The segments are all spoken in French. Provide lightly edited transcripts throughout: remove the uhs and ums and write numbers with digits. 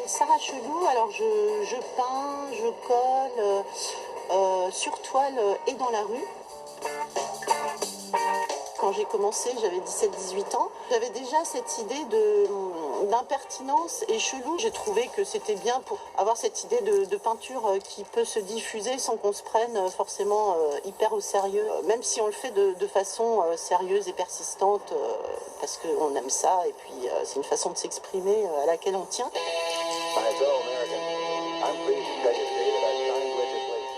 m'appelle Sarah Chelou. Alors je peins, je colle sur toile et dans la rue. Quand j'ai commencé, j'avais 17-18 ans. J'avais déjà cette idée d'impertinence et chelou. J'ai trouvé que c'était bien pour avoir cette idée de peinture qui peut se diffuser sans qu'on se prenne forcément hyper au sérieux. Même si on le fait de façon sérieuse et persistante, parce qu'on aime ça, et puis c'est une façon de s'exprimer à laquelle on tient.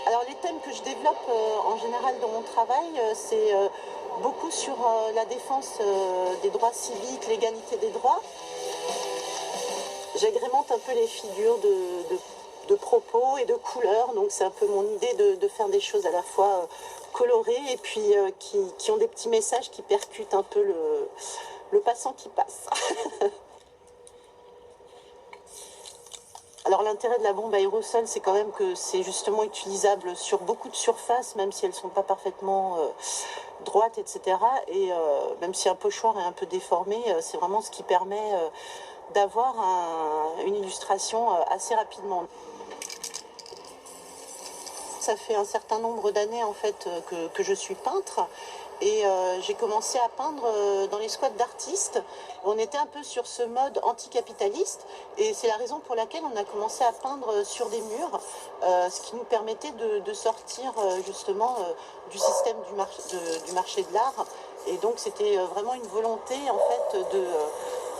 Alors les thèmes que je développe en général dans mon travail, c'est beaucoup sur la défense des droits civiques, l'égalité des droits. J'agrémente un peu les figures de propos et de couleurs, donc c'est un peu mon idée de faire des choses à la fois colorées et puis qui ont des petits messages qui percutent un peu le passant qui passe. Alors l'intérêt de la bombe aérosol, c'est quand même que c'est justement utilisable sur beaucoup de surfaces, même si elles ne sont pas parfaitement droites, etc. Et même si un pochoir est un peu déformé, c'est vraiment ce qui permet d'avoir une illustration assez rapidement. Ça fait un certain nombre d'années en fait que je suis peintre. Et j'ai commencé à peindre dans les squats d'artistes. On était un peu sur ce mode anticapitaliste et c'est la raison pour laquelle on a commencé à peindre sur des murs, ce qui nous permettait de sortir justement du système du marché de l'art. Et donc c'était vraiment une volonté en fait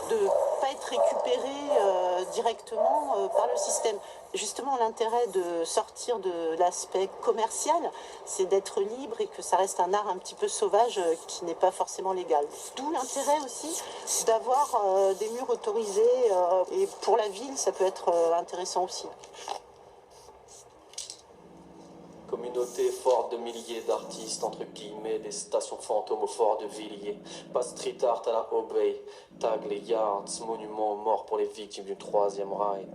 de pas être récupéré directement par le système. Justement, l'intérêt de sortir de l'aspect commercial, c'est d'être libre et que ça reste un art un petit peu sauvage qui n'est pas forcément légal. D'où l'intérêt aussi d'avoir des murs autorisés et pour la ville, ça peut être intéressant aussi. Communauté forte de milliers d'artistes, entre guillemets, des stations fantômes au fort de Villiers. Pas street art à la Obey, tag les yards, monuments morts pour les victimes du troisième rail.